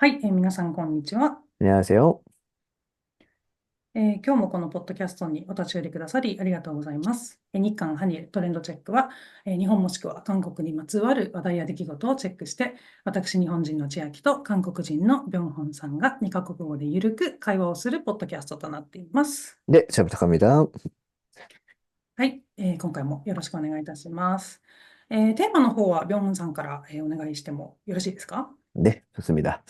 はい、皆さん、こんにちは。안녕하세요. 今日もこのポッドキャストにお立ち寄りくださりありがとうございます。日韓ハニルトレンドチェックは、日本もしくは韓国にまつわる話題や出来事をチェックして、私、日本人の千秋と韓国人のビョンホンさんが2カ国語でゆるく会話をするポッドキャストとなっています。네, 잘 부탁합니다. はい、今回もよろしくお願いいたします。テーマの方はビョンホンさんから、お願いしてもよろしいですか？ 네, 좋습니다.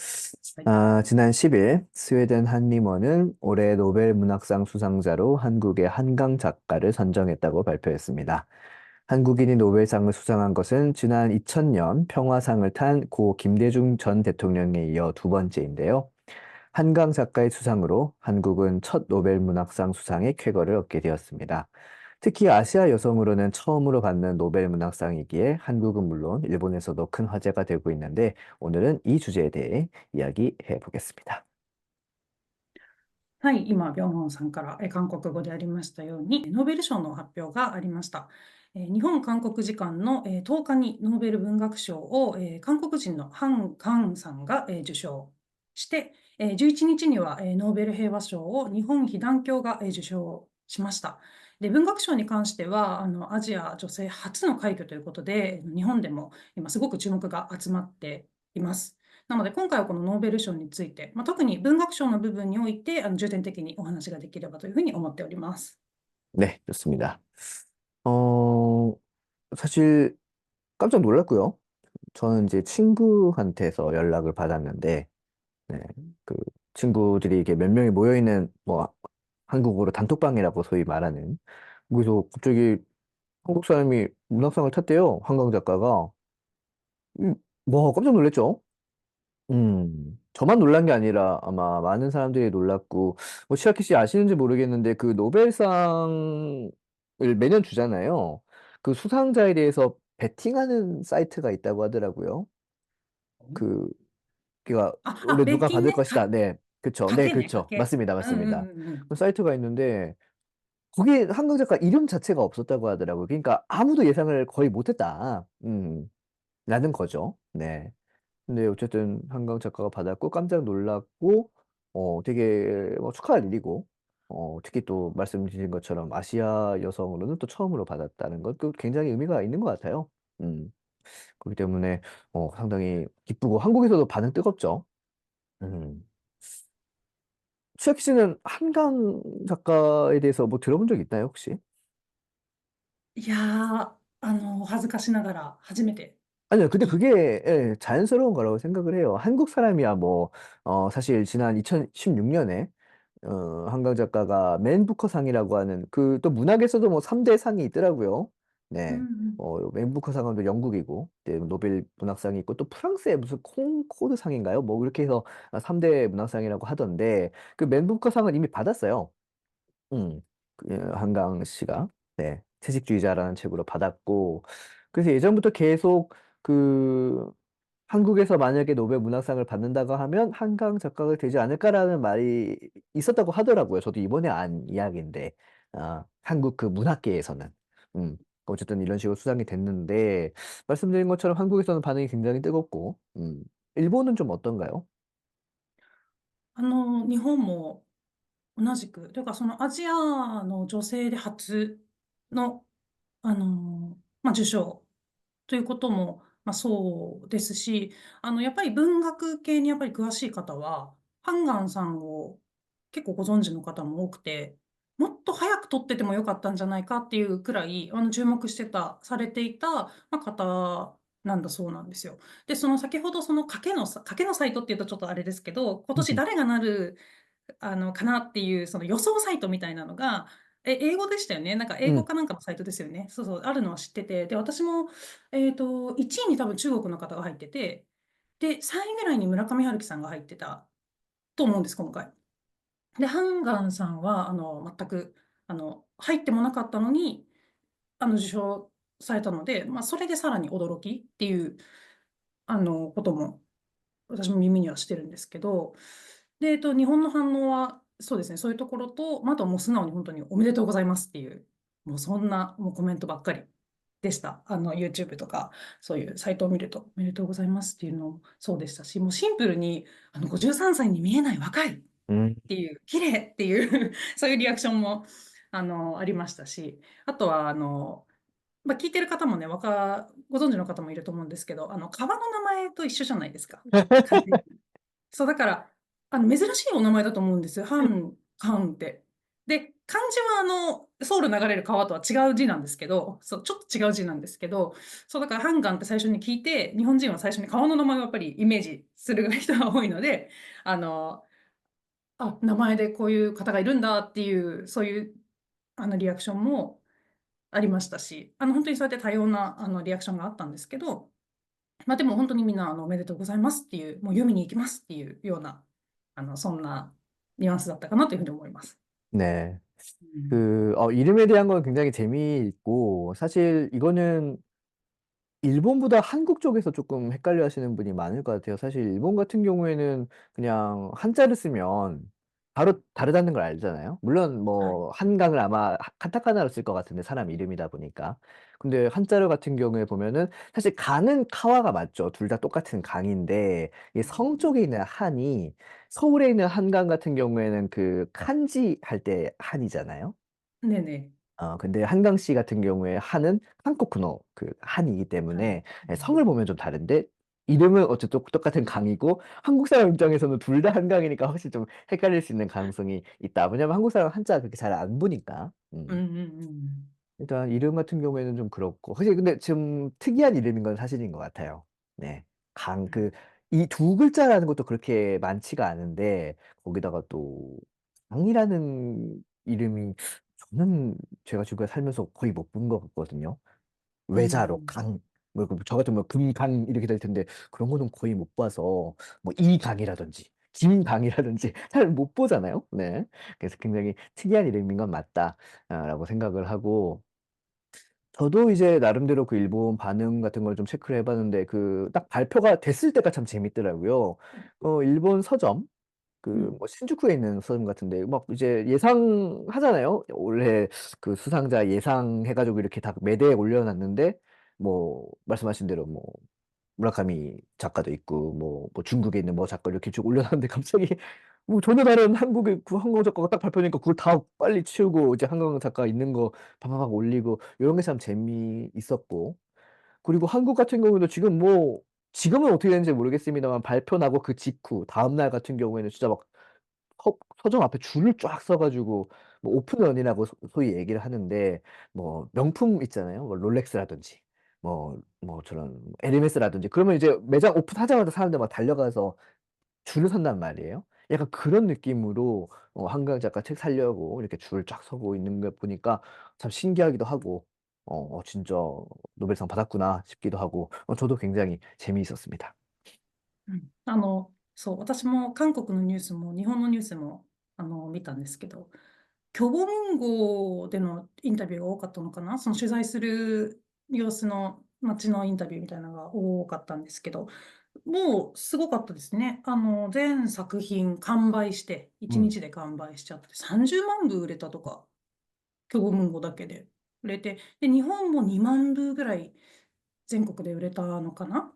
はい。지난 10일 스웨덴 한림원은 올해 노벨 문학상 수상자로 한국의 한강 작가를 선정했다고 발표했습니다. 한국인이 노벨상을 수상한 것은 지난 2000년 평화상을 탄 고 김대중 전 대통령에 이어 두 번째인데요. 한강 작가의 수상으로 한국은 첫 노벨 문학상 수상의 쾌거를 얻게 되었습니다. 특히 아시아 여성으로는 처음으로 받는 노벨 문학상이기에 한국은 물론 일본에서도 큰 화제가 되고 있는데 오늘은 이 주제에 대해 이야기해 보겠습니다. はい、今、ビョンホンさんから韓国語でありましたように、ノーベル賞の発表がありました。日本韓国時間の10日にノーベル文学賞を韓国人のハン・カンさんが受賞して、11日にはノーベル平和賞を日本被団協が受賞しました。で、文学賞に関しては、アジア女性初の快挙ということで、日本でも今すごく注目が集まっています。なので、今回はこのノーベル賞について、特に文学賞の部分において、重点的にお話ができればというふうに思っております。네, 좋습니다. 어, 사실 깜짝 놀랐고요. 저는 이제 친구한테서 연락을 받았는데, 네, 그 친구들이 이게 몇 명이 모여있는 뭐 한국어로 단톡방이라고 소위 말하는 그래서 갑자기 한국 사람이 문학상을 탔대요. 한강 작가가. 뭐 깜짝 놀랐죠. 저만 놀란 게 아니라 아마 많은 사람들이 놀랐고, 뭐 치아키 씨 아시는지 모르겠는데 그 노벨상을 매년 주잖아요. 그 수상자에 대해서 베팅하는 사이트가 있다고 하더라고요. 그, 그가 올해 別 누가 金 받을 ね、것이다. 네, 그쵸. 賭 네, けね、賭 그쵸. け。맞습니다. うんうん 맞습니다. うんうん。그 사이트가 있는데 거기에 한강 작가 이름 자체가 없었다고 하더라고요. 그러니까 아무도 예상을 거의 못했다. 라는 거죠. 네. 근데 어쨌든 한강 작가가 받았고 깜짝 놀랐고 되게 뭐 축하할 일이고 특히 또 말씀 주신 것처럼 아시아 여성으로는 또 처음으로 받았다는 것도 굉장히 의미가 있는 것 같아요. 음, 그렇기 때문에 상당히 기쁘고 한국에서도 반응 뜨겁죠. 음. 치아키 씨는 한강 작가에 대해서 뭐 들어본 적 있나요, 혹시? いやー、恥ずかしながら初めて아니요, 근데 聞い 그게 예, 자연스러운 거라고 생각을 해요. 한국 사람이야 뭐 사실 지난 2016년에 한강 작가가 맨 부커상이라고 하는 그 또 문학에서도 뭐 3대 상이 있더라고요. うんう 네. ん。맨 부커상은 또 영국이고 네, 노벨 문학상이 있고 또 프랑스의 무슨 콩코르 상인가요? 뭐 이렇게 해서 3대 문학상이라고 하던데 그 맨 부커상은 이미 받았어요. 한강 씨가 네, 채식주의자라는 책으로 받았고 그래서 예전부터 계속 그 한국에서 만약에 노벨 문학상을 받는다고 하면 한강 작가가 되지 않을까라는 말이 있었다고 하더라고요. 저도 이번에 안 이야기인데 한국 그 문학계에서는 음, 어쨌든 이런 식으로 수상이 됐는데 말씀드린 것처럼 한국에서는 반응이 굉장히 뜨겁고 일본은 좀 어떤가요? 日本も同じく、というかそのアジアの女性で初の、受賞ということも、そうですし、やっぱり文学系にやっぱり詳しい方は、ハンガンさんを結構ご存知の方も多くて、もっと早く撮っててもよかったんじゃないかっていうくらい、注目してた、されていた、方なんだそうなんですよ。で、その先ほどその賭けのサイトっていうとちょっとあれですけど、今年誰がなるかなっていう、その予想サイトみたいなのが、英語でしたよね。なんか英語うんかなんかのサイトですよね。そうそう、あるのは知ってて。で、私も、1位に多分中国の方が入ってて、で、3位ぐらいに村上春樹さんが入ってたと思うんです、今回。で、ハンガンさんは、全く、入ってもなかったのに、受賞されたので、それでさらに驚きっていう、ことも私も耳にはしてるんですけど、で、日本の反応は、そうですね、そういうところと、あとはもう素直に本当におめでとうございますっていう、もうそんなもうコメントばっかりでした。YouTube とか、そういうサイトを見ると、おめでとうございますっていうのもそうでしたし、もうシンプルに、53歳に見えない若いっうん。ていう、綺麗っていうそういうリアクションも、ありましたし、あとは、まあ、聞いてる方もね、ご存知の方もいると思うんですけど、川の名前と一緒じゃないですか。漢字。そう、だから、珍しいお名前だと思うんですよ。ハンって。で、漢字はソウル流れる川とは違う字なんですけど、そう、ちょっと違う字なんですけど、そう、だからハンガンって最初に聞いて、日本人は最初に川の名前をやっぱりイメージする人が多いので、あの、名前でこういう方がいるんだっていう、そういう、リアクションもありましたし、本当にそうやって多様な、リアクションがあったんですけど、まあ、でも本当にみんな、おめでとうございますっていう、もう読みに行きますっていうような、そんなニュアンスだったかなというふうに思います。네. 음. 이름에 대한 건 굉장히 재미있고, 사실 이거는 일본보다 한국 쪽에서 조금 헷갈려 하시는 분이 많을 것 같아요. 사실 일본 같은 경우에는 그냥 한자를 쓰면 바로 다르다는 걸 알잖아요. 물론 はい。뭐 한강을 아마 카타카나로 쓸 것 같은데 사람 이름이다 보니까. 근데 한자를 같은 경우에 보면은 사실 강은 카와가 맞죠. 둘 다 똑같은 강인데 이 성 쪽에 있는 한이 서울에 있는 한강 같은 경우에는 그 칸지 할 때 한이잖아요. ねえね 근데 한강씨 같은 경우에 한은 한코쿠노 그 한이기 え。はい。때문에 예, 성을 보면 좀 다른데 이름은 어쨌든 똑같은 강이고 한국 사람 입장에서는 둘 다 한강이니까 확실히 좀 헷갈릴 수 있는 가능성이 있다. 왜냐면 한국 사람 한자 그렇게 잘 안 보니까. うんうんうん。일단 이름 같은 경우에는 좀 그렇고. 확실히 근데 좀 특이한 이름인 건 사실인 것 같아요. 네. 이 두 글자라는 것도 그렇게 많지가 않은데 거기다가 또 강이라는 이름이 저는 제가 지금까지 살면서 거의 못 본 것 같거든요. う 외자로 ん。강, 저 같으면 금강 이렇게 될 텐데 그런 거는 거의 못 봐서 뭐 이강이라든지 김강이라든지 잘 못 보잖아요. 네. 그래서 굉장히 특이한 이름인 건 맞다라고 생각을 하고 저도 이제 나름대로 그 일본 반응 같은 걸 좀 체크를 해봤는데 그 딱 발표가 됐을 때가 참 재밌더라고요. 일본 서점 그 うん。뭐 신주쿠에 있는 서점 같은데 막 이제 예상하잖아요. 원래 그 수상자 예상해가지고 이렇게 다 매대에 올려놨는데 뭐 말씀하신 대로 뭐 무라카미 작가도 있고 뭐 중국에 있는 뭐 작가 이렇게 쭉 올려놨는데 갑자기 뭐 전혀 다른 한국의 그 한국 작가가 딱 발표하니까 그걸 다 빨리 치우고 이제 한국 작가 있는 거 방방박 올리고 이런 게 참 재미있었고 그리고 한국 같은 경우도 지금 뭐 지금은 어떻게 되는지 모르겠습니다만 발표 나고 그 직후 다음 날 같은 경우에는 진짜 막 서점 앞에 줄을 쫙 서 가지고 뭐 오픈런이라고 소위 얘기를 하는데 뭐 명품 있잖아요. 뭐 롤렉스라든지 뭐 저런 에르메스라든지 그러면 이제 매장 오픈하자마자 사람들 막 달려가서 줄을 선단 말이에요. 약간 그런 느낌으로 한강 작가 책 사려고 이렇게 줄을 쫙 서고 있는 거 보니까 참 신기하기도 하고 '진짜 노벨상 받았구나.' 싶기도 하고 저도 굉장히 재미있었습니다. うん。そう、私も韓国のニュースも日本のニュースも、見たんですけど、虚母文語でのインタビューが多かったのかな、その取材する様子の街のインタビューみたいなのが多かったんですけど、もうすごかったですね。全作品完売して、1 음. 日で完売しちゃって、30万部売れたとか、虚母文語だけで売れて、で、日本も2万部ぐらい全国で売れたのかな。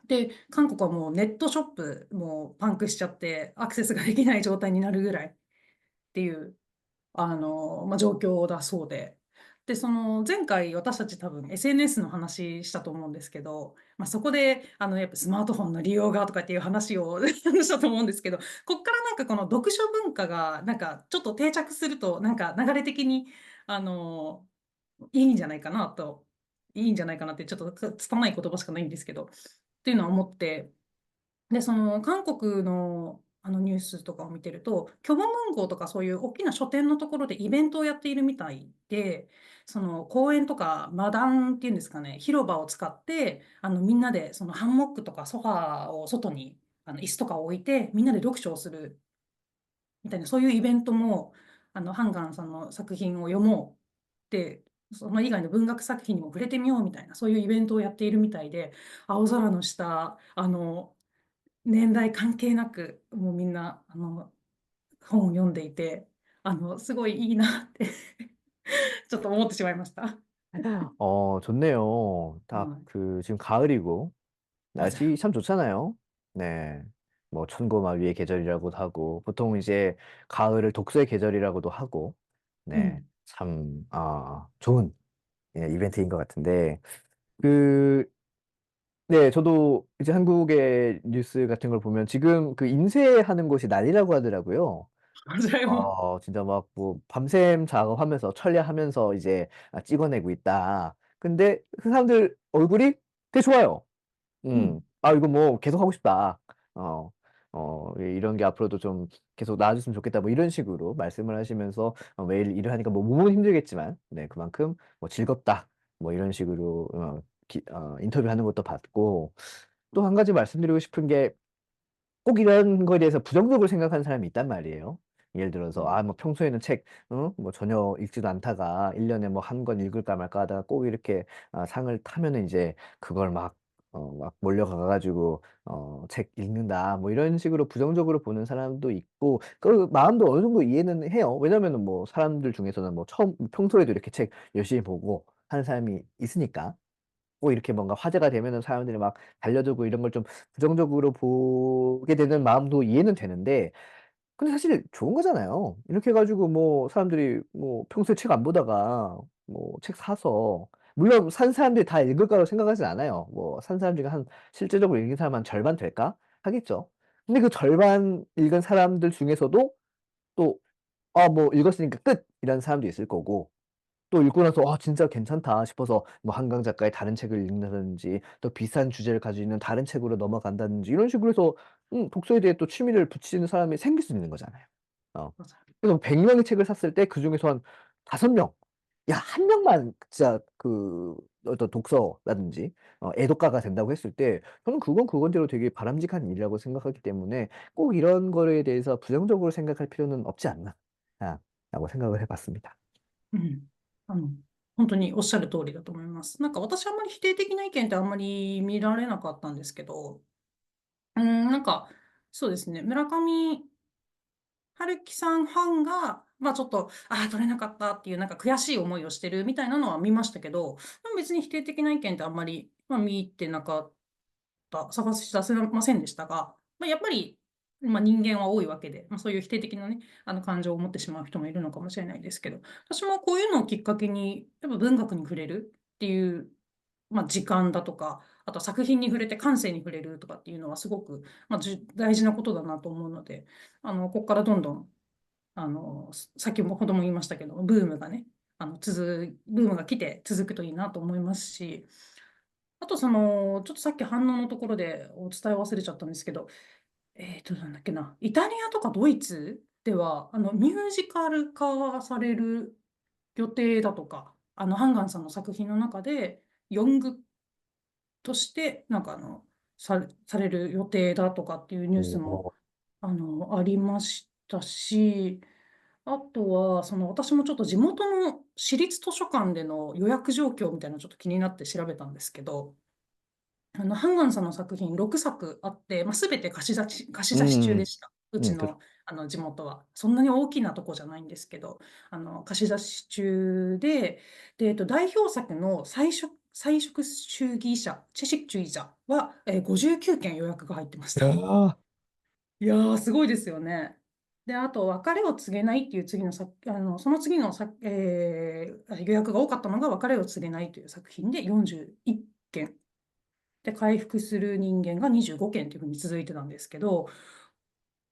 で、韓国はもうネットショップもうパンクしちゃって、アクセスができない状態になるぐらいっていうまあ、状況だそうで。で、その前回私たち多分 SNS の話したと思うんですけど、まあ、そこでやっぱスマートフォンの利用がとかっていう話をしたと思うんですけど、こっからなんかこの読書文化がなんかちょっと定着するとなんか流れ的にあのいいんじゃないかなと、いいんじゃないかなってちょっと拙い言葉しかないんですけど、っていうのは思って、で、その韓国のニュースとかを見てると、虚母文庫とかそういう大きな書店のところでイベントをやっているみたいで、その公園とかマダンっていうんですかね、広場を使って、みんなでそのハンモックとかソファーを外に、椅子とかを置いて、みんなで読書をするみたいな、そういうイベントも、ハンガンさんの作品を読もうって、その以外の文学作品にも触れてみようみたいな、そういうイベントをやっているみたいで、青空の下、年代関係なく、もうみんな、本を読んでいて、すごいいいなってちょっと思ってしまいました。 좋네요. 딱はい。그 지금 가을이고 날씨 참 좋잖아요. 네. 뭐 천고마비의 계절이라고도 하고 보통 이제 가을을 독서의 계절이라고도 하고 네. うん。참 좋은 예, 이벤트인 것 같은데 그 네, 저도 이제 한국의 뉴스 같은 걸 보면 지금 그 인쇄하는 곳이 난리라고 하더라고요. 맞아요. 진짜 막 뭐 밤샘 작업하면서 철야하면서 이제 찍어내고 있다. 근데 그 사람들 얼굴이 되게 좋아요. うん。이거 뭐 계속 하고 싶다. 어, 이런 게 앞으로도 좀 계속 나아졌으면 좋겠다. 뭐 이런 식으로 말씀을 하시면서 매일 일을 하니까 뭐 몸은 힘들겠지만, 네, 그만큼 뭐 즐겁다. 뭐 이런 식으로 인터뷰하는 것도 봤고, 또 한 가지 말씀드리고 싶은 게 꼭 이런 거에 대해서 부정적으로 생각하는 사람이 있단 말이에요. 예를 들어서, 뭐 평소에는 책, 뭐 전혀 읽지도 않다가 1년에 뭐 한 권 읽을까 말까 하다가 꼭 이렇게 상을 타면은 이제 그걸 막 몰려가가지고, 책 읽는다. 뭐 이런 식으로 부정적으로 보는 사람도 있고, 그 마음도 어느 정도 이해는 해요. 왜냐면은 뭐 사람들 중에서는 뭐 평소에도 이렇게 책 열심히 보고 하는 사람이 있으니까. 꼭 이렇게 뭔가 화제가 되면은 사람들이 막 달려들고 이런 걸 좀 부정적으로 보게 되는 마음도 이해는 되는데 근데 사실 좋은 거잖아요. 이렇게 해 가지고 뭐 사람들이 뭐 평소에 책 안 보다가 뭐 책 사서 물론 산 사람들이 다 읽을 거라고 생각하진 않아요. 뭐 산 사람 중에 한 실제적으로 읽은 사람 한 절반 될까? 하겠죠. 근데 그 절반 읽은 사람들 중에서도 또 뭐 읽었으니까 끝 이라는 사람도 있을 거고 또 읽고 나서 '아 진짜 괜찮다.' 싶어서 뭐 한강 작가의 다른 책을 읽는다든지 또 비슷한 주제를 가지고 있는 다른 책으로 넘어간다든지 이런 식으로 해서 독서에 대해 또 취미를 붙이는 사람이 생길 수 있는 거잖아요. 어. 맞아요. 그래서 100 명의 책을 샀을 때 그중에서 한 5 명, 야 1 명만 진짜 그 어떤 독서라든지 애독가가 된다고 했을 때 저는 그건 그건대로 되게 바람직한 일이라고 생각하기 때문에 '꼭 이런 거에 대해서 부정적으로 생각할 필요는 없지 않나.' 라고 생각을 해 봤습니다. うん。あの、本当におっしゃる通りだと思います。なんか私あんまり否定的な意見ってあんまり見られなかったんですけど、なんか、そうですね、村上春樹さんファンが、ちょっと、取れなかったっていうなんか悔しい思いをしてるみたいなのは見ましたけど、でも別に否定的な意見ってあんまり、見てなか探し出せませんでしたが、やっぱり、人間は多いわけで、そういう否定的なね、感情を持ってしまう人もいるのかもしれないですけど、私もこういうのをきっかけに、やっぱ文学に触れるっていう、時間だとか、あと作品に触れて感性に触れるとかっていうのはすごく、大事なことだなと思うので、ここからどんどん、さっきもほども言いましたけど、ブームがね、ブームが来て続くといいなと思いますし、あとちょっとさっき反応のところでお伝え忘れちゃったんですけど、なんだっけな、イタリアとかドイツでは、ミュージカル化される予定だとか、ハンガンさんの作品の中で、ヨングとして、なんかされる予定だとかっていうニュースも、おお。ありましたし、あとは、私もちょっと地元の私立図書館での予約状況みたいなのちょっと気になって調べたんですけど、ハンガンさんの作品6作あって、全て貸し出しうんうん中でした。ううん。ちの、地元は。そんなに大きなとこじゃないんですけど、貸し出し中で、で、代表作の菜食主義者、チェシッチュイジャは、59件予約が入ってましいやた。ー、いやー、すごいですよね。で、あと、別れを告げないっていう次のその次の予約が多かったのが、別れを告げないという作品で41件。で、回復する人間が25件というふうに続いてたんですけど、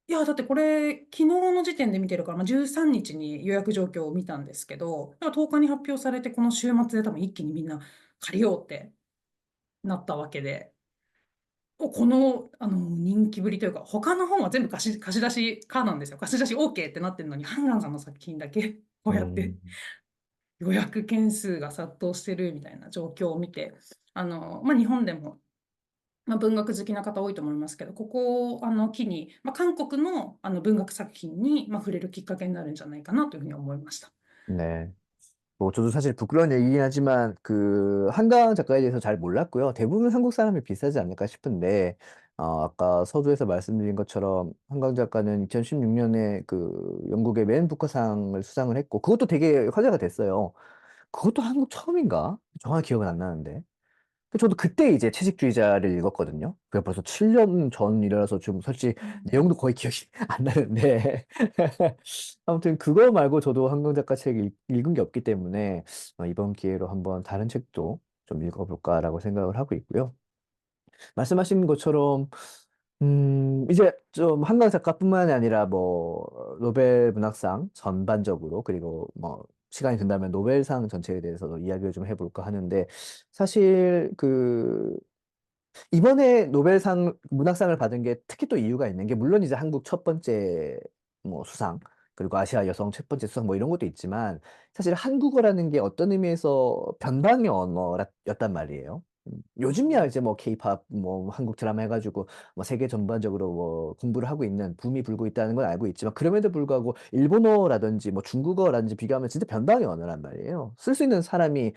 いや、だってこれ、昨日の時点で見てるから、13日に予約状況を見たんですけど、だから10日に発表されて、この週末で多分一気にみんな借りようってなったわけで、この、人気ぶりというか、他の本は全部貸し出し可なんですよ。貸し出し OK ってなってるのに、ハンガンさんの作品だけ、こううやってん。予約件数が殺到してるみたいな状況を見て、日本でも文学好きな方多いと思いますけど、ここを機に、韓国の文学作品に触れるきっかけになるんじゃないかなというふうに思いました。 네. 뭐 저도 사실 부끄러운 얘기긴 하지만 그 한강 작가에 대해서 잘 몰랐고요. 대부분 한국 사람이 비슷하지 않을까 싶은데 아까 서두에서 말씀드린 것처럼 한강 작가는 2016년에 그 영국의 맨 부커상을 수상을 했고 그것도 되게 화제가 됐어요. 그것도 한국 처음인가? 정확히 기억은 안 나는데. 저도 그때 이제 채식주의자를 읽었거든요. 그게 벌써 7년 전이라서 좀 솔직히 음. 내용도 거의 기억이 안 나는데. 아무튼 그거 말고 저도 한강 작가 책 읽은 게 없기 때문에 이번 기회로 한번 다른 책도 좀 읽어볼까라고 생각을 하고 있고요. 말씀하신 것처럼 이제 좀 한강 작가뿐만이 아니라 뭐 노벨 문학상 전반적으로 그리고 뭐 시간이 된다면 노벨상 전체에 대해서도 이야기를 좀 해볼까 하는데 사실 이번에 노벨상 문학상을 받은 게 특히 또 이유가 있는 게 물론 이제 한국 첫 번째 뭐 수상 그리고 아시아 여성 첫 번째 수상 뭐 이런 것도 있지만 사실 한국어라는 게 어떤 의미에서 변방의 언어였단 말이에요. 요즘이야 어, 이제 뭐 케이팝 뭐 한국 드라마 해가지고 뭐 세계 전반적으로 뭐 공부를 하고 있는 붐이 불고 있다는 건 알고 있지만 그럼에도 불구하고 일본어라든지 뭐 중국어라든지 비교하면 진짜 변방의 언어란 말이에요. 쓸 수 있는 사람이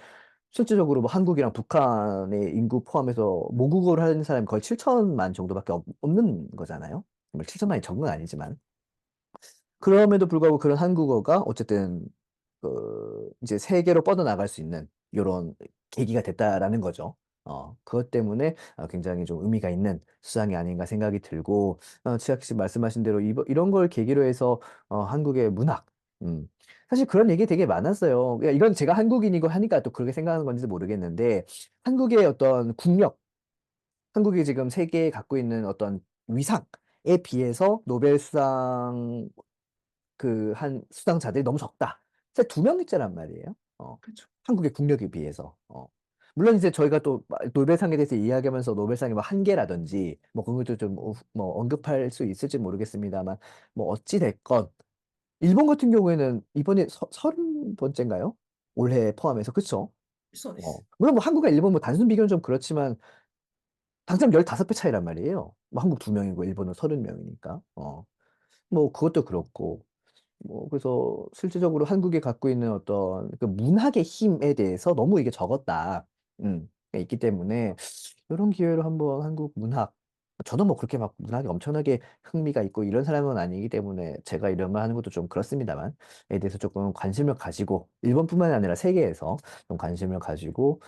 실질적으로 뭐 한국이랑 북한의 인구 포함해서 모국어를 하는 사람이 거의 7천만 정도밖에 없는 거잖아요. 뭐 7천만이 적은 건 아니지만. 그럼에도 불구하고 그런 한국어가 어쨌든 이제 세계로 뻗어나갈 수 있는 이런 계기가 됐다라는 거죠. 그것 때문에 굉장히 좀 의미가 있는 수상이 아닌가 생각이 들고, 치아 씨 말씀하신 대로 이런 걸 계기로 해서 한국의 문학, 음, 사실 그런 얘기 되게 많았어요. 이건 제가 한국인이고 하니까 또 그렇게 생각하는 건지 모르겠는데, 한국의 어떤 국력, 한국이 지금 세계에 갖고 있는 어떤 위상에 비해서 노벨 수상 한 수상자들이 너무 적다. 사실 두 명 있잖란 말이에요. 그렇죠. 한국의 국력에 비해서. 물론 이제 저희가 또 노벨상에 대해서 이야기하면서 노벨상의 뭐 한계라든지 뭐 그런 것도 좀 뭐 언급할 수 있을지 모르겠습니다만 뭐 어찌 됐건 일본 같은 경우에는 이번에 30번째인가요? 올해 포함해서 그쵸?そうです。물론 뭐 한국과 일본 뭐 단순 비교는 좀 그렇지만 당장 15배 차이란 말이에요. 뭐 한국 2명이고 일본은 30명이니까. 뭐 그것도 그렇고 그래서 실질적으로 한국이 갖고 있는 어떤 그 문학의 힘에 대해서 너무 이게 적었다. 게 있기 때문에 이런 기회로 한번 한국 문학, 저도 뭐 그렇게 막 문학에 엄청나게 흥미가 있고 이런 사람은 아니기 때문에 제가 이런 말 하는 것도 좀 그렇습니다만, 에 대해서 조금 관심을 가지고, 일본뿐만이 아니라 세계에서 좀 관심을 가지고,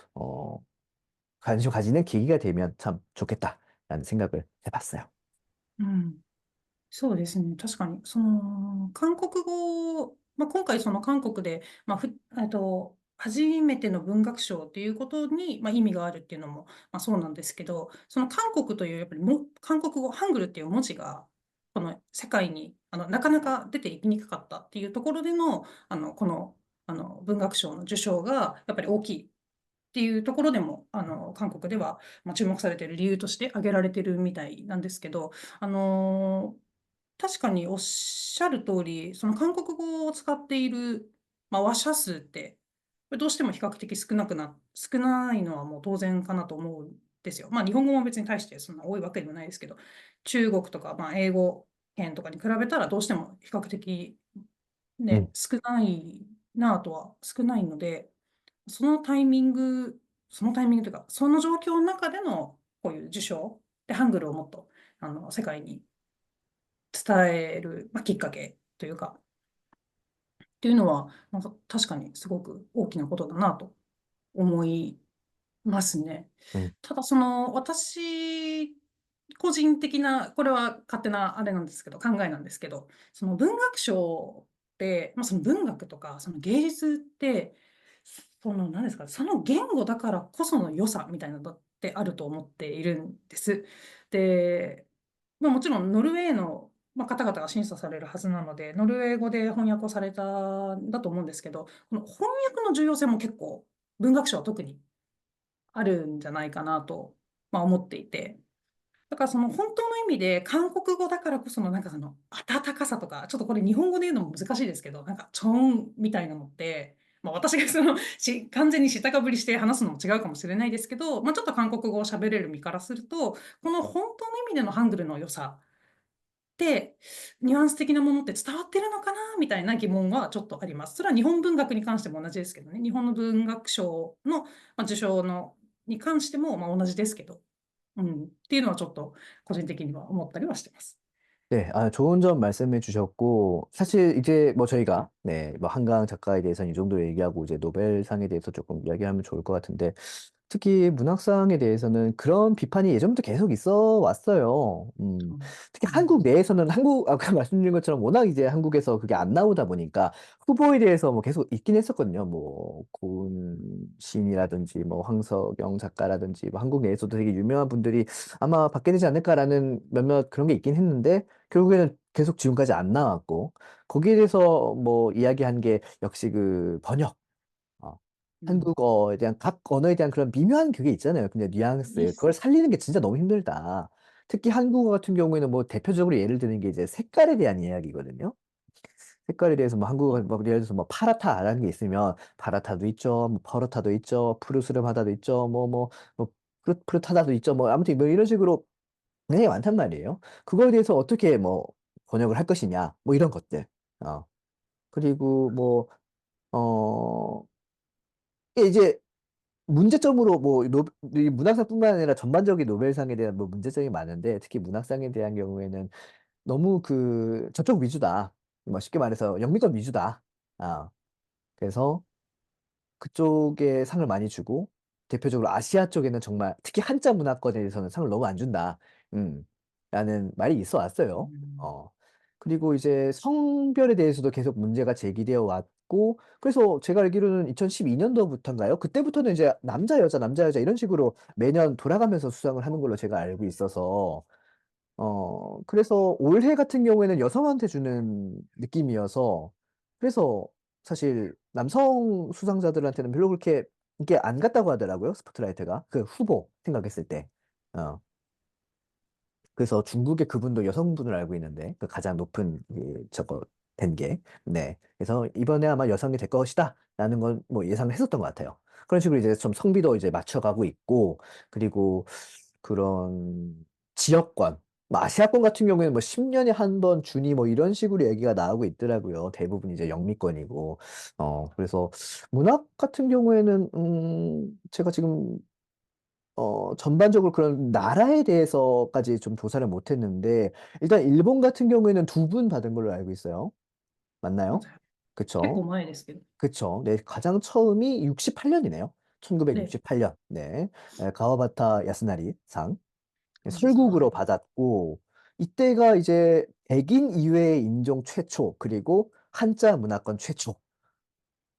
관심 가지는 계기가 되면 참 좋겠다라는 생각을 해봤어요. うん。そうですね。確かに、韓国語、今回その韓国で、初めての文学賞っていうことに、意味があるっていうのも、そうなんですけど、その韓国という、やっぱり韓国語、ハングルっていう文字が、この世界に、なかなか出ていきにくかったっていうところでの、この、文学賞の受賞が、やっぱり大きいっていうところでも、韓国では、注目されている理由として挙げられているみたいなんですけど、あの確かにおっしゃる通り、その韓国語を使っている、話者数って、これどうしても比較的少ないのはもう当然かなと思うんですよ。日本語も別に対してそんな多いわけでもないですけど、中国とか、英語圏とかに比べたらどうしても比較的ね、うん、少ないので、そのタイミング、そのタイミングというか、その状況の中でのこういう受賞で、ハングルをもっと世界に伝える、きっかけというか、っていうのは、確かにすごく大きなことだなと思いますね。うん、ただ、私、個人的な、これは勝手なあれなんですけど、考えなんですけど、その文学賞って、その文学とか、その芸術って、何ですか、その言語だからこその良さみたいなのってあると思っているんです。で、もちろんノルウェーの、方々が審査されるはずなので、ノルウェー語で翻訳をされたんだと思うんですけど、この翻訳の重要性も結構、文学賞は特にあるんじゃないかなと、思っていて、だからその本当の意味で韓国語だからこそのなんかその温かさとか、ちょっとこれ日本語で言うのも難しいですけど、なんかチョーンみたいなのって、私が完全に知ったかぶりして話すのも違うかもしれないですけど、ちょっと韓国語を喋れる身からすると、この本当の意味でのハングルの良さって、ニュアンス的なものって伝わってるのかなみたいな疑問はちょっとあります。それは日本文学に関しても同じですけどね、日本の文学賞の、受賞に関しても同じですけど、っていうのはちょっと個人的には思ったりはしてます。 네, 좋은 점 말씀해 주셨고, 사실 이제 뭐 저희가, 네, 뭐 한강 작가에 대해서는 이 정도 얘기하고, 이제 노벨상에 대해서 조금 이야기하면 좋을 것 같은데, 특히 문학상에 대해서는 그런 비판이 예전부터 계속 있어 왔어요. 특히 한국 음. 내에서는 아까 말씀드린 것처럼 워낙 이제 한국에서 그게 안 나오다 보니까 후보에 대해서 뭐 계속 있긴 했었거든요. 뭐, 고은 시인이라든지, 뭐, 황석영 작가라든지, 뭐, 한국 내에서도 되게 유명한 분들이 아마 받게 되지 않을까라는 몇몇 그런 게 있긴 했는데, 결국에는 계속 지금까지 안 나왔고, 거기에 대해서 뭐 이야기한 게 역시 그 번역. 어, 음. 한국어에 대한 각 언어에 대한 그런 미묘한 그게 있잖아요. 근데 뉘앙스 있어. 그걸 살리는 게 진짜 너무 힘들다. 특히 한국어 같은 경우에는 뭐 대표적으로 예를 드는 게 이제 색깔에 대한 이야기거든요. 색깔에 대해서 뭐 한국어 뭐 예를 들어서 뭐 파라타라는 게 있으면 파라타도 있죠, 뭐 퍼르타도 있죠, 푸르스름하다도 있죠, 뭐 푸릇푸릇하다도 있죠, 뭐 아무튼 뭐 이런 식으로 굉장히 많단 말이에요. 그거에 대해서 어떻게 뭐 번역을 할 것이냐, 뭐 이런 것들. 어 그리고 뭐 이게 이제 문제점으로 뭐 이 문학상뿐만 아니라 전반적인 노벨상에 대한 뭐 문제점이 많은데 특히 문학상에 대한 경우에는 너무 그 저쪽 위주다. 뭐 쉽게 말해서 영미권 위주다. 아, 그래서 그쪽에 상을 많이 주고 대표적으로 아시아 쪽에는 정말 특히 한자 문화권에 대해서는 상을 너무 안 준다. 음, 라는 말이 있어 왔어요. 음. 어. 그리고 이제 성별에 대해서도 계속 문제가 제기되어 왔고, 그래서 제가 알기로는 2012년도부터인가요? 그때부터는 이제 남자, 여자, 남자, 여자 이런 식으로 매년 돌아가면서 수상을 하는 걸로 제가 알고 있어서, 그래서 올해 같은 경우에는 여성한테 주는 느낌이어서, 그래서 사실 남성 수상자들한테는 별로 그렇게 이게 안 갔다고 하더라고요, 스포트라이트가. 그 후보 생각했을 때. 어. 그래서 중국의 그분도 여성분을 알고 있는데, 그 가장 높은, 저거, 된 게. 네. 그래서 이번에 아마 여성이 될 것이다. 라는 건 뭐 예상을 했었던 것 같아요. 그런 식으로 이제 좀 성비도 이제 맞춰가고 있고, 그리고 그런 지역권, 뭐 아시아권 같은 경우에는 뭐 10년에 한 번 주니 뭐 이런 식으로 얘기가 나오고 있더라고요. 대부분 이제 영미권이고. 그래서 문학 같은 경우에는, 제가 지금 전반적으로 그런 나라에 대해서까지 좀 조사를 못 했는데, 일단 일본 같은 경우에는 두 분 받은 걸로 알고 있어요. 맞나요? 結 그쵸? 構前ですけど。그쵸. 네, 가장 처음이 68년이네요. 네。 1968년. 네. 가와바타 야스나리 상. 네, 感じさん、は 설국으로 い。받았고, 이때가 이제 백인 이외의 인종 최초, 그리고 한자 문화권 최초.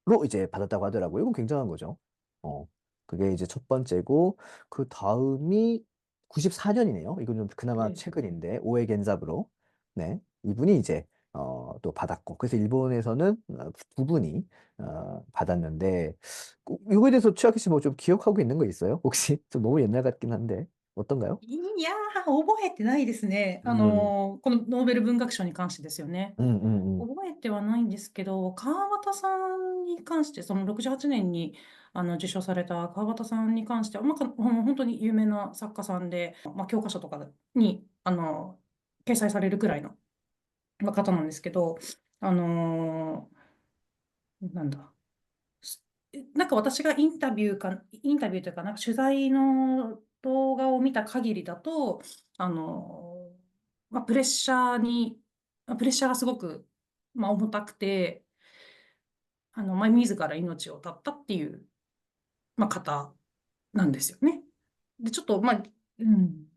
로 이제 받았다고 하더라고요. 이건 굉장한 거죠. 어, 그게 이제 첫 번째고, 그 다음이 94년이네요. 이건 좀 그나마 で、최근인데, 오에 겐자부로. 네. 이분이 이제, 또 받았고. 그래서 일본에서는 두 분이, 받았는데, 이거에 대해서 최학희 씨 뭐 좀 기억하고 있는 거 있어요? 혹시? 좀 너무 옛날 같긴 한데, 어떤가요? いやー、覚えてないですね。음, このノーベル文学賞に関してですよね。음. 覚えてはないんですけど、川端さんに関して、その68年に受賞された川端さんに関しては、まあ、本当に有名な作家さんで、まあ、教科書とかに掲載されるくらいの、まあ方なんですけど、あのなんだ、なんか私がインタビューというか、なんか取材の動画を見た限りだと、あのまあ、プレッシャーがすごく、まあ、重たくて、まあ、自ら命を絶ったっていう、まあ、方なんですよね。で、ちょっと、まあ、うん、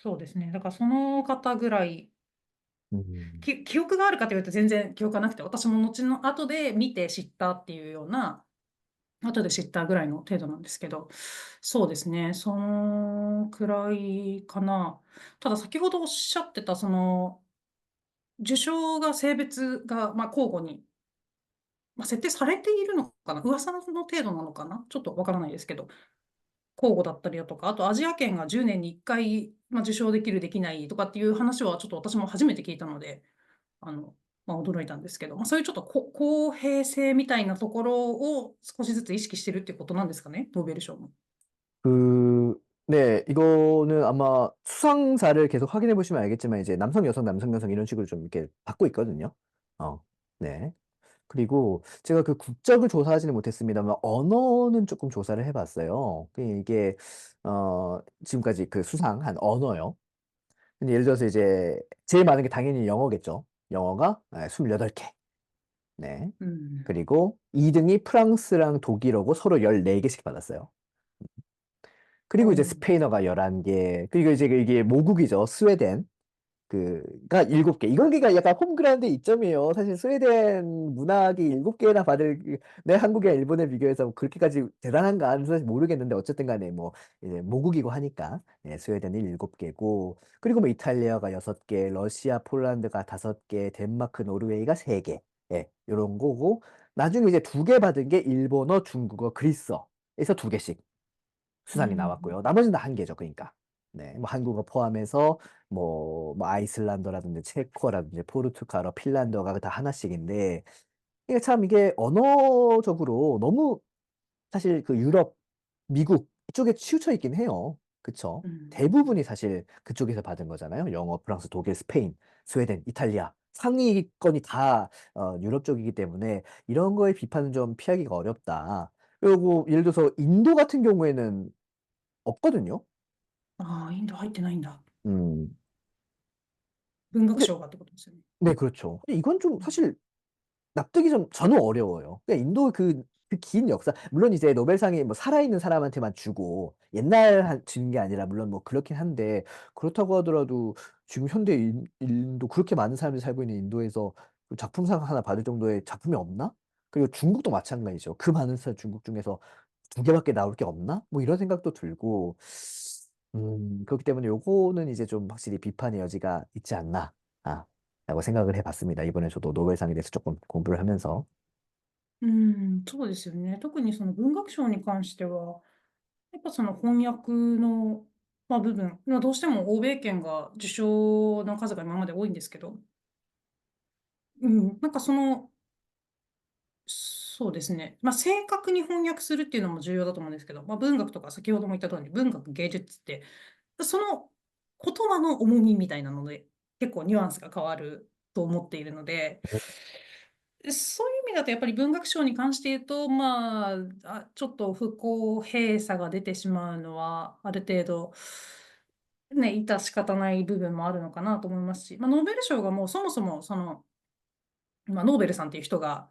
そうですね。だからその方ぐらい、음. 記憶があるかというと全然記憶がなくて、私も後の後で見て知ったっていうような、後で知ったぐらいの程度なんですけど、そうですね、そのくらいかな。ただ先ほどおっしゃってた、受賞が性別が、まあ、交互に、まあ、設定されているのかな、噂の程度なのかな、ちょっとわからないですけど、交互だったりだとか、あとアジア圏が10年に1回、まあ、受賞できる、できないとかっていう話は、ちょっと私も初めて聞いたので、あの、まあ、驚いたんですけど、まあ、そういうちょっと公平性みたいなところを少しずつ意識してるっていうことなんですかね、ノーベル賞も。그, 네, 이거는 아마 수상자를 계속 확인해 보시면 알겠지만, 이제 남성, 여성, 남성, 여성 이런 식으로 좀 이렇게 받고 있거든요. 네. 그리고 제가 그 국적을 조사하지는 못했습니다만, 언어는 조금 조사를 해봤어요. 이게, 지금까지 그 수상한 언어요. 근데 예를 들어서 이제 제일 많은 게 당연히 영어겠죠. 영어가 28개. 네. 음. 그리고 2등이 프랑스랑 독일어고 서로 14개씩 받았어요. 그리고 이제 어, 스페인어가 11개. 그리고 이제 이게 모국이죠. 스웨덴. 그가 7개. 이건 그러니까 약간 홈그라운드 이점이에요. 사실 스웨덴 문학이 7개나 받을 내 한국이랑 일본에 비교해서 그렇게까지 대단한가는 사실 모르겠는데 어쨌든 간에 뭐 이제 모국이고 하니까 스웨덴이 7개고 그리고 뭐 이탈리아가 6개, 러시아, 폴란드가 5개, 덴마크, 노르웨이가 3개. 예, 요런 거고 나중에 이제 2개 받은 게 일본어, 중국어, 그리스어에서 2개씩. 수상이 나왔고요. 음, 나머지는 다 한 개죠, 그러니까. 네, 뭐 한국어 포함해서 뭐 아이슬란드라든지 체코라든지 포르투갈어, 핀란드어가 다 하나씩인데 이게 참 이게 언어적으로 너무 사실 그 유럽, 미국 이쪽에 치우쳐 있긴 해요. 그쵸? 대부분이 음. 사실 그쪽에서 받은 거잖아요. 영어, 프랑스, 독일, 스페인, 스웨덴, 이탈리아. 상위권이 다 유럽 쪽이기 때문에 이런 거에 비판은 좀 피하기가 어렵다. 그리고 예를 들어서 인도 같은 경우에는 없거든요. ああ、インド入ってないんだ。음. 文学 근데, 賞がってことですよね。네, 그렇죠. 근데 이건 좀 음. 사실 납득이 좀 저는 어려워요. 그러니까 인도 그 긴 역사, 물론 이제 노벨상이 뭐 살아있는 사람한테만 주고 옛날 주는 게 아니라 물론 뭐 그렇긴 한데 그렇다고 하더라도 지금 현대 인도 그렇게 많은 사람들이 살고 있는 인도에서 그 작품상 하나 받을 정도의 작품이 없나? 그리고 중국도 마찬가지죠. 그 많은 중국 중에서 2개밖에 나올 게 없나? 뭐 이런 생각도 들고 그렇기 때문에 요거는 이제 좀 확실히 비판의 여지가 있지 않나. 라고 생각을 해봤습니다. 이번에 저도 노벨상에 대해서 조금 공부를 하면서. うん、そうですよね。特にその文学賞に関しては、やっぱその翻訳の、まあ、部分、まあ、どうしても欧米圏が受賞の数が今まで多いんですけど、うん、なんかその、そうですね。まあ、正確に翻訳するっていうのも重要だと思うんですけど、まあ、文学とか先ほども言った通り、文学、芸術って、その言葉の重みみたいなので、結構ニュアンスが変わると思っているので、そういう意味だとやっぱり文学賞に関して言うと、まあ、ちょっと不公平さが出てしまうのは、ある程度、ね、致し方ない部分もあるのかなと思いますし、まあ、ノーベル賞がもうそもそも、まあ、ノーベルさんっていう人が、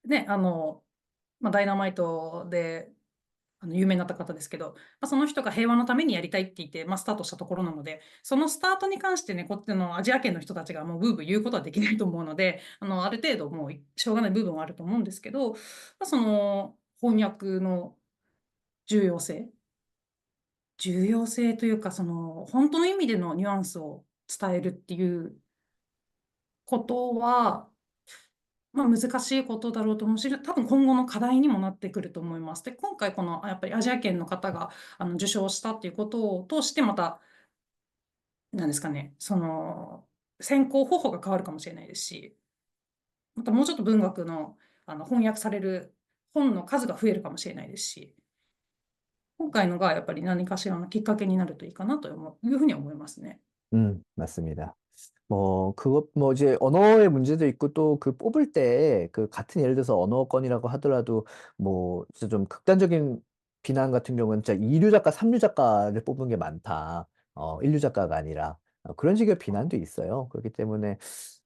ね、まあ、ダイナマイトで有名になった方ですけど、まあ、その人が平和のためにやりたいって言って、まあ、スタートしたところなので、そのスタートに関してね、こっちのアジア圏の人たちがもうブーブー言うことはできないと思うので、ある程度もうしょうがない部分はあると思うんですけど、まあ、その翻訳の重要性、重要性というか、その本当の意味でのニュアンスを伝えるっていうことは、まあ、難しいことだろうと思うし、多分今後の課題にもなってくると思います。で、今回このやっぱりアジア圏の方が受賞したっていうことを通してまた、なんですかね、選考方法が変わるかもしれないですし、またもうちょっと文学の、翻訳される本の数が増えるかもしれないですし、今回のがやっぱり何かしらのきっかけになるといいかなというふうに思いますね。맞습니다. 뭐, 이제 언어의 문제도 있고 또 그 뽑을 때 그 같은 예를 들어서 언어권이라고 하더라도 뭐, 진짜 좀 극단적인 비난 같은 경우는 진짜 2류 작가, 3류 작가를 뽑은 게 많다. 1류 작가가 아니라. 그런 식의 비난도 있어요. 그렇기 때문에,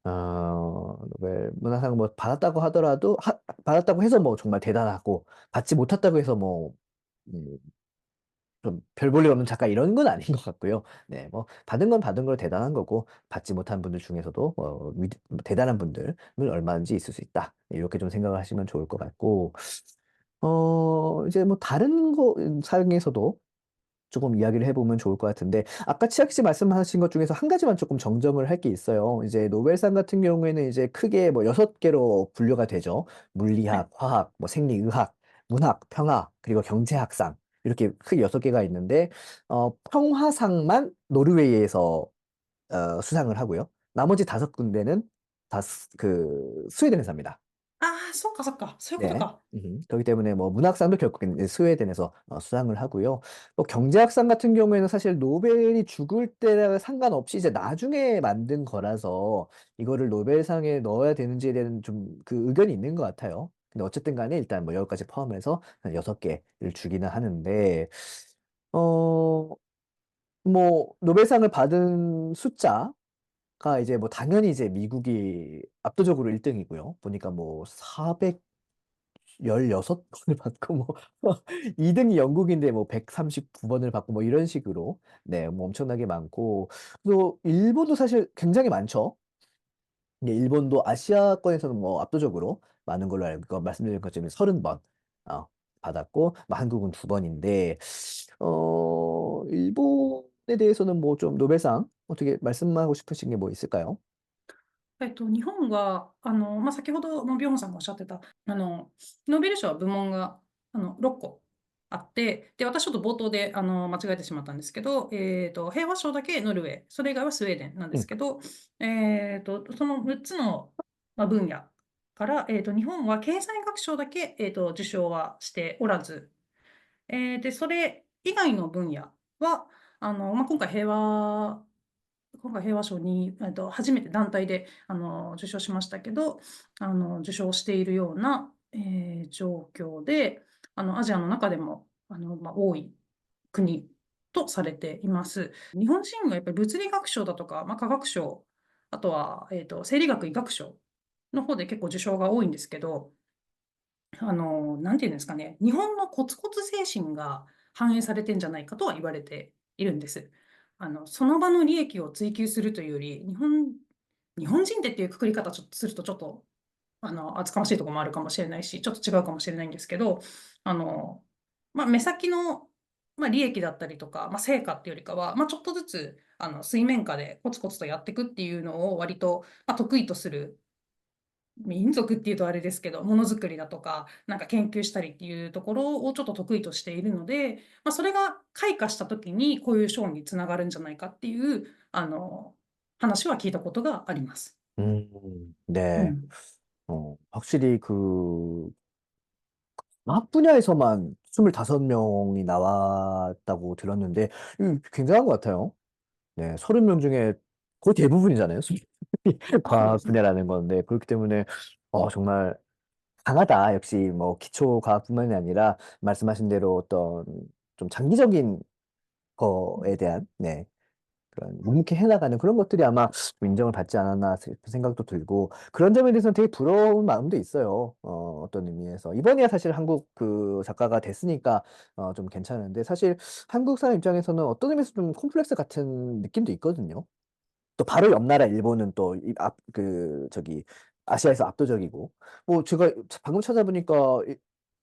노벨 문학상 뭐 받았다고 하더라도, 받았다고 해서 뭐 정말 대단하고, 받지 못했다고 해서 뭐, 음, 좀 별 볼 일 없는 작가 이런 건 아닌 것 같고요. 네, 뭐 받은 건 받은 걸 대단한 거고 받지 못한 분들 중에서도 대단한 분들은 얼마든지 있을 수 있다. 네, 이렇게 좀 생각을 하시면 좋을 것 같고 이제 뭐 다른 거 상에서도 조금 이야기를 해보면 좋을 것 같은데 아까 치아키 씨 말씀하신 것 중에서 한 가지만 조금 정정을 할 게 있어요. 이제 노벨상 같은 경우에는 이제 크게 뭐 6개로 분류가 되죠. はい。물리학, 화학, 뭐 생리의학, 문학, 평화, 그리고 경제학상 이렇게 크게 6개가 있는데 평화상만 노르웨이에서 수상을 하고요. 나머지 5군데는 다 그 스웨덴에서 합니다. ああ、そっかそっか、そういうこと 네. か。그렇기 때문에 뭐 문학상도 결국엔 이제 스웨덴에서 수상을 하고요. 또 경제학상 같은 경우에는 사실 노벨이 죽을 때랑 상관없이 이제 나중에 만든 거라서 이거를 노벨상에 넣어야 되는지에 대한 좀 그 의견이 있는 것 같아요. 근데 어쨌든 간에 일단 뭐 여기까지 포함해서 한 6개를 주기는 하는데, 어, 뭐 노벨상을 받은 숫자가 이제 뭐 당연히 이제 미국이 압도적으로 1등이고요. 보니까 뭐 416번을 받고 뭐 2등이 영국인데 뭐 139번을 받고 뭐 이런 식으로 네, 뭐 엄청나게 많고 또 일본도 사실 굉장히 많죠. 네, 일본도 아시아권에서는 뭐 압도적으로 많은 걸로 알고 있고 말씀드린 것처럼 30번 받았고 뭐 한국은 2번인데 일본에 대해서는 뭐 좀 노벨상 어떻게 말씀하고 싶으신 게 뭐 있을까요? 日本は、先ほどのビョンさんがおっしゃってた、ノーベル賞は部門が、6個あって、で、私ちょっと冒頭で、間違えてしまったんですけど、平和賞だけノルウェー、それ以外はスウェーデンなんでうん、すけど、その6つの、分野から、日本は経済学賞だけ、受賞はしておらず、で、それ以外の分野は、今回平和賞に、初めて団体で受賞しましたけど、受賞しているような、状況で、アジアの中でも多い国とされています。日本人はやっぱり物理学賞だとか、科学賞、あとは、生理学医学賞の方で結構受賞が多いんですけど、なんていうんですかね、日本のコツコツ精神が反映されてんじゃないかとは言われているんです。その場の利益を追求するというより、日本人ってっていうくくり方ちょっとするとちょっと、厚かましいところもあるかもしれないし、ちょっと違うかもしれないんですけど、あの、目先の、利益だったりとか、成果っていうよりかは、ちょっとずつ、水面下でコツコツとやっていくっていうのを割と、得意とする民族っていうとあれですけど、ものづくりだとか、なんか研究したりっていうところをちょっと得意としているので、それが開花した時にこういう賞につながるんじゃないかっていう、話は聞いたことがあります。네. うん。확실히 과학 분야에서만 25명이 나왔다고 들었는데, 굉장한 것 같아요. 네, 30명 중에 거의 대부분이잖아요.そうですね。과학 분야라는 건데, 그렇기 때문에, 정말 강하다. 역시 뭐 기초 과학뿐만이 아니라 말씀하신 대로 어떤 좀 장기적인 うん。 거에 대한, 네, 그런 묵묵히 해나가는 그런 것들이 아마 좀 인정을 받지 않았나 싶은 생각도 들고 그런 점에 대해서는 되게 부러운 마음도 있어요. 어떤 의미에서 이번에야 사실 한국 그 작가가 됐으니까 좀 괜찮은데 사실 한국 사람 입장에서는 어떤 의미에서 좀 콤플렉스 같은 느낌도 있거든요. 또 바로 옆 나라 일본은 또 저기 아시아에서 압도적이고 뭐 제가 방금 찾아보니까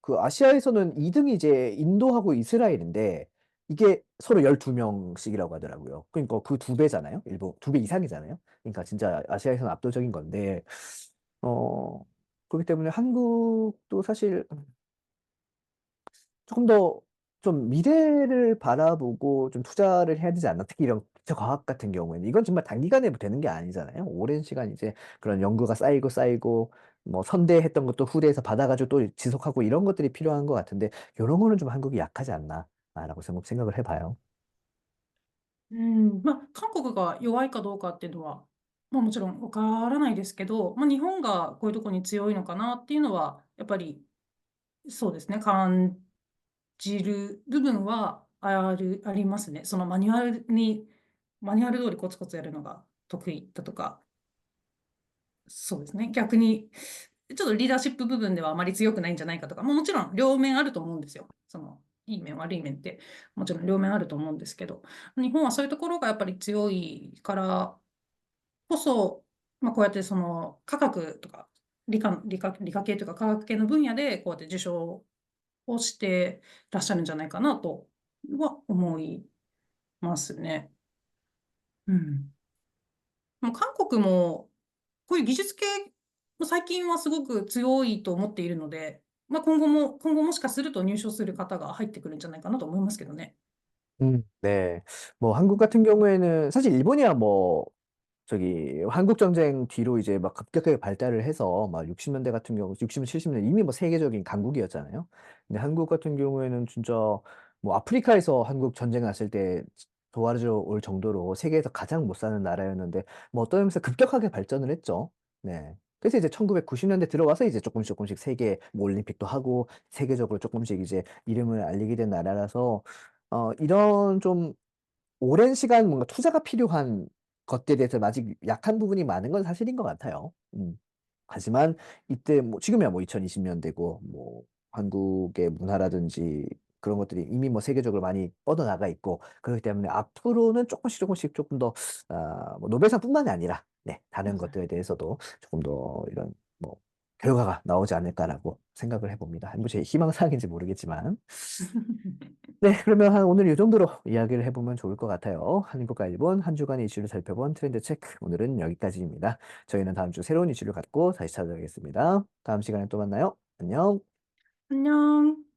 그 아시아에서는 2등이 이제 인도하고 이스라엘인데 이게 서로 12명씩이라고 하더라고요. 그러니까 그 2배잖아요. 일본 2배 이상이잖아요. 그러니까 진짜 아시아에서는 압도적인 건데 어 그렇기 때문에 한국도 사실 조금 더 좀 미래를 바라보고 좀 투자를 해야 되지 않나? 특히 이런 기초 과학 같은 경우에는 이건 정말 단기간에 되는 게 아니잖아요. 오랜 시간 이제 그런 연구가 쌓이고 뭐 선대했던 것도 후대에서 받아가지고 또 지속하고 이런 것들이 필요한 것 같은데 이런 거는 좀 한국이 약하지 않나라고 생각을 해봐요. うん、韓国が弱いかどうかっていうのは、もちろんわからないですけど、日本がこういうところに強いのかなっていうのは、やっぱりそうですね、感じる部分はありますね。そのマニュアル通りコツコツやるのが得意だとか、そうですね。逆に、ちょっとリーダーシップ部分ではあまり強くないんじゃないかとか、もちろん両面あると思うんですよ。いい面、悪い面って、もちろん両面あると思うんですけど、日本はそういうところがやっぱり強いからこそ、こうやって科学とか理科系とか科学系の分野でこうやって受賞をしてらっしゃるんじゃないかなとは思いますね。うん。もう韓国もこういう技術系も最近はすごく強いと思っているので、今後もしかすると入賞する方が入ってくるんじゃないかなと思いますけどね。네. 뭐 한국 같은 경우에는 사실 일본이야 뭐 저기 한국 전쟁 뒤로 이제 막 급격하게 발달을 해서 막 60년대 같은 경우 60, 70년 이미 뭐 세계적인 강국이었잖아요. 근데 한국 같은 경우에는 진짜 뭐 아프리카에서 한국 전쟁 났을 때 도와줘 올 정도로 세계에서 가장 못 사는 나라였는데 뭐 어떤 의미에서 급격하게 발전을 했죠. 네. 그래서 이제 1990년대 들어와서 이제 조금씩 세계 뭐 올림픽도 하고 세계적으로 조금씩 이제 이름을 알리게 된 나라라서 이런 좀 오랜 시간 뭔가 투자가 필요한 것들에 대해서 아직 약한 부분이 많은 건 사실인 것 같아요. 하지만 이때 뭐 지금이야 뭐 2020년대고 뭐 한국의 문화라든지 그런 것들이 이미 뭐 세계적으로 많이 뻗어나가 있고 그렇기 때문에 앞으로는 조금씩 조금 더 뭐 노벨상뿐만이 아니라 네, 다른 맞아요. 것들에 대해서도 조금 더 이런 뭐 결과가 나오지 않을까라고 생각을 해봅니다. 뭐 제 희망사항인지 모르겠지만 네, 그러면 한 오늘 이 정도로 이야기를 해보면 좋을 것 같아요. 한국과 일본 한 주간의 이슈를 살펴본 트렌드 체크. 오늘은 여기까지입니다. 저희는 다음 주 새로운 이슈를 갖고 다시 찾아오겠습니다. 다음 시간에 또 만나요. 안녕. 안녕.